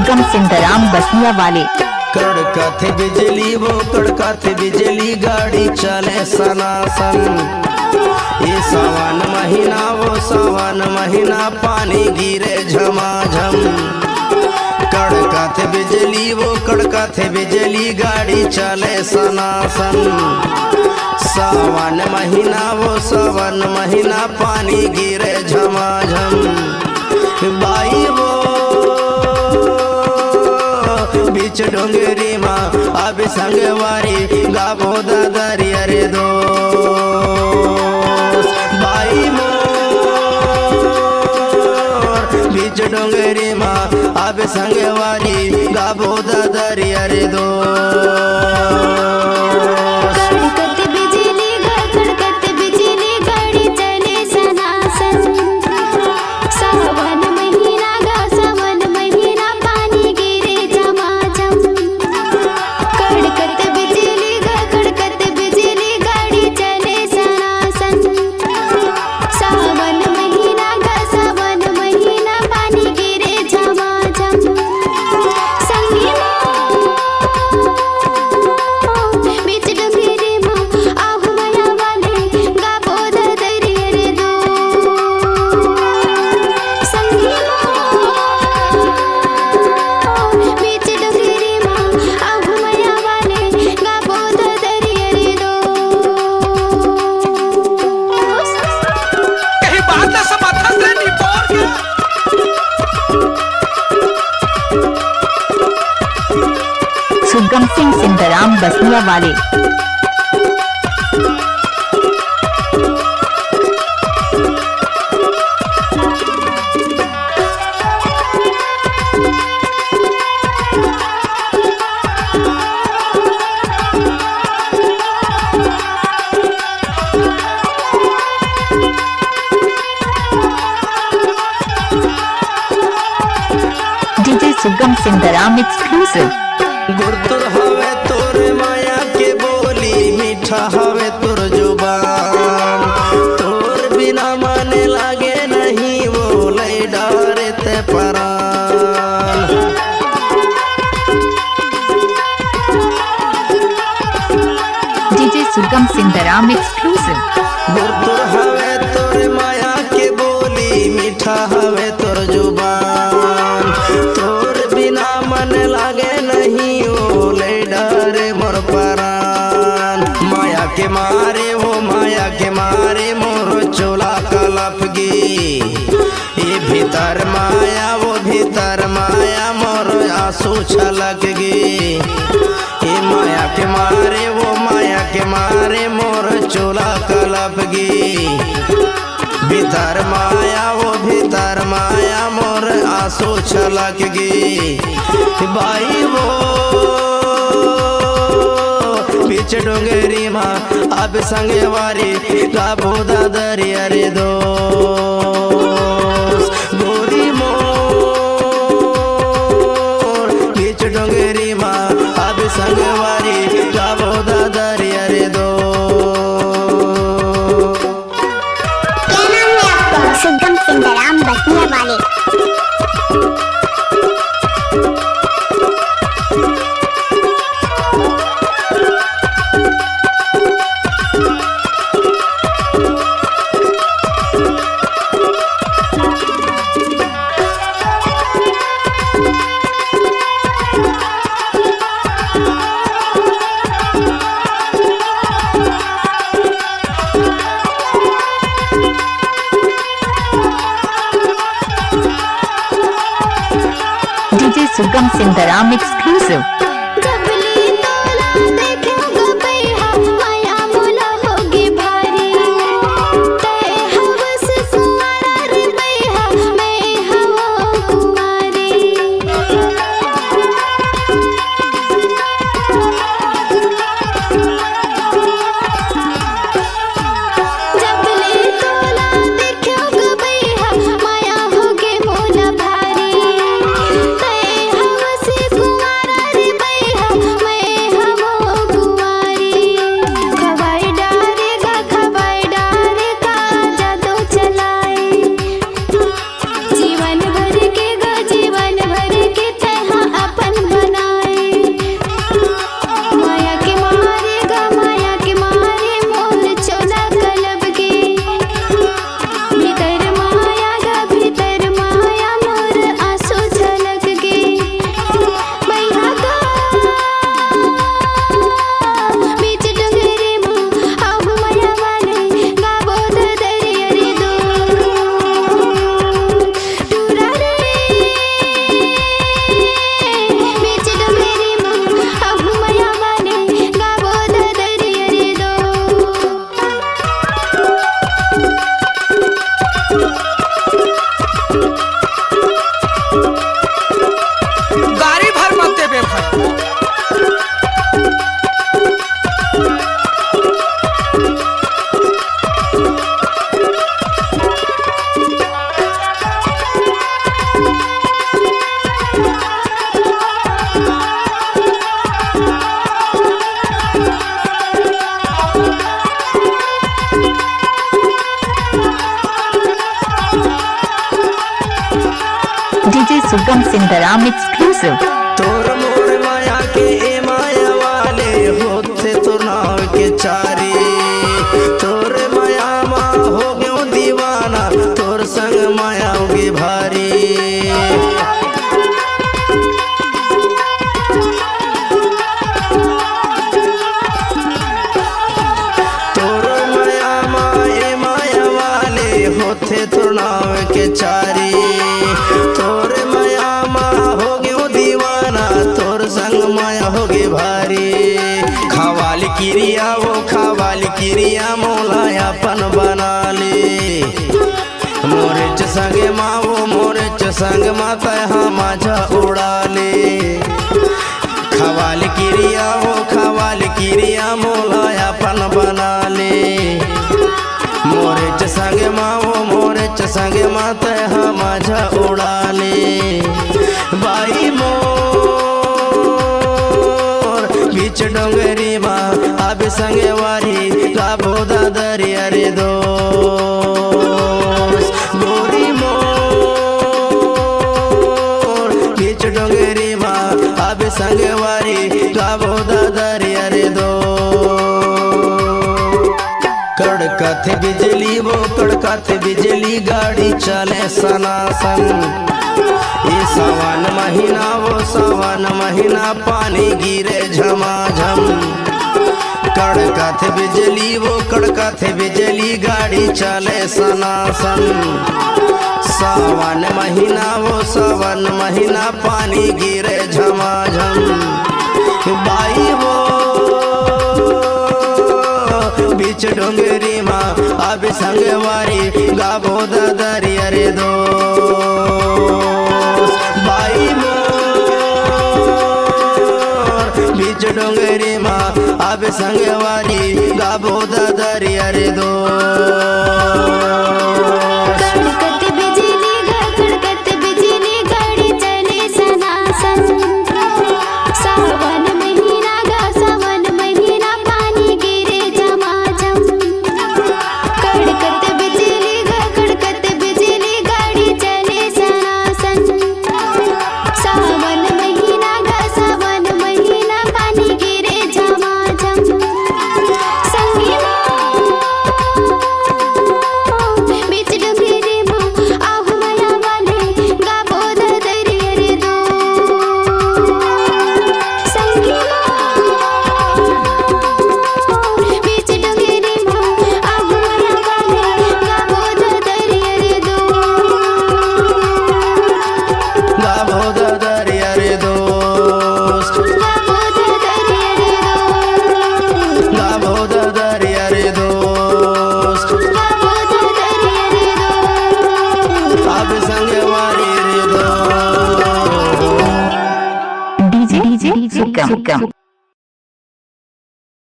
सुगम सिंधराम बसनिया वाले। कड़कत बिजली वो कड़कत बिजली गाड़ी चले सनासन। ये सावन महीना वो सावन महीना पानी गिरे झमाझम। कड़कत बिजली वो कड़कत बिजली गाड़ी चले सनासन। सावन महीना वो सावन महीना पानी गिरे झमाझम। बाई वो बीच डोंगरी माँ अब संगवारी गाबो दादरी अरे दो बाई मोर बीच डोंगरी माँ अब संगवारी गाबो दादरी अरे दो। सुगम सिंह सिंधराम बसनिया वाले। डीजे सुगम सिंधराम एक्सक्लूसिव। गुरतुर हवे तोरे माया के बोली मीठा हवे तोर जुबान। तोर बिना माने लागे नहीं वो लई डारे ते परान। डीजे सुगम सिंधराम एक्सक्लूसिव। गुरतुर हवे तोरे माया के बोली मीठा हवे तोर जुबान। तोर बिना मन लागे नहीं ओ ले डरे मोर परान। माया के मारे वो माया के मारे मोर चोला कलपगी। ये भीतर माया वो भीतर माया मोर आंसू छलकगी। ये माया के मारे वो माया के मारे मोर चोला कलपगी। भीतर माया वो भीतर माया मोर आंसू छलकगी। बाई वो बीच डोंगरी माँ अब संगवारी गाबो दादरी अरे दो गोरी मोर बीच डोंगरी माँ अब संगवारी गाबो दादरी अरे दो। सुगम सिंधराम बसनिया वाले। डीजे सुगम सिंधराम एक्सक्लूसिव। माया होगे मोला भारी। गाड़ी भर मत देबे भाई। DJ Sugam Sindaram exclusive. तोर मोर माया के ए माया वाले होते तो नाव के चारी तोर माया मा हो गयो दीवाना तोर संग माया होगी भारी तोर माया मा ए माया वाले होते तो नाव के चारी तोर माया मा हो गयो दीवाना तोर संग माया होगी भारी खवाल किरिया वो खवाल किरिया मोलायापन बना ले मोरे च संगे माँ वो मोरे च संग माता हाँ माझा उड़ा ले खवाल किरिया वो खवाल किरिया मोलायापन बना ले मोरे च संगे माँ वो मोरे च संगे माता हाँ माझा उड़ा ले बाई बीच डोंगरी माँ अब संगे वारी गाभो दादरी अरे दो गोरी मोर बीच डोंगरी माँ अब संगे वारी गाभो दादरी अरे दो कड़कत बिजली वो कड़कत बिजली गाड़ी चले सनासन ये सावन महीना वो सावन महीना पानी गिरे झमाझम कड़कत बिजली वो कड़कत बिजली गाड़ी चले सनासन सावन महीना वो सावन महीना पानी गिरे झमाझम बाई वो बीच डोंगरी माँ अब संगवारी गाभो दादरी अरे दो बीच डोंगरी माँ अब संगवारी गाभो दादरी अरे दो कड़कत बिजली गाड़ी चले सनासन सावन महीना गा सावन महीना पानी गिरे झमाझम कड़कत बिजली गाड़ी चले सनासन सावन महीना गा सावन महीना पानी गिरे झमाझम संगी बीच डोंगरी माँ आहु माया वाले गाभो दादरी अरे दो संगी बीच डोंगरी माँ आहु माया वाले गाभो दादरी अरे दो गाभो दादरी अरे दो गाभो दादरी अरे दो अब संगवारी रे दो DJ Sugam.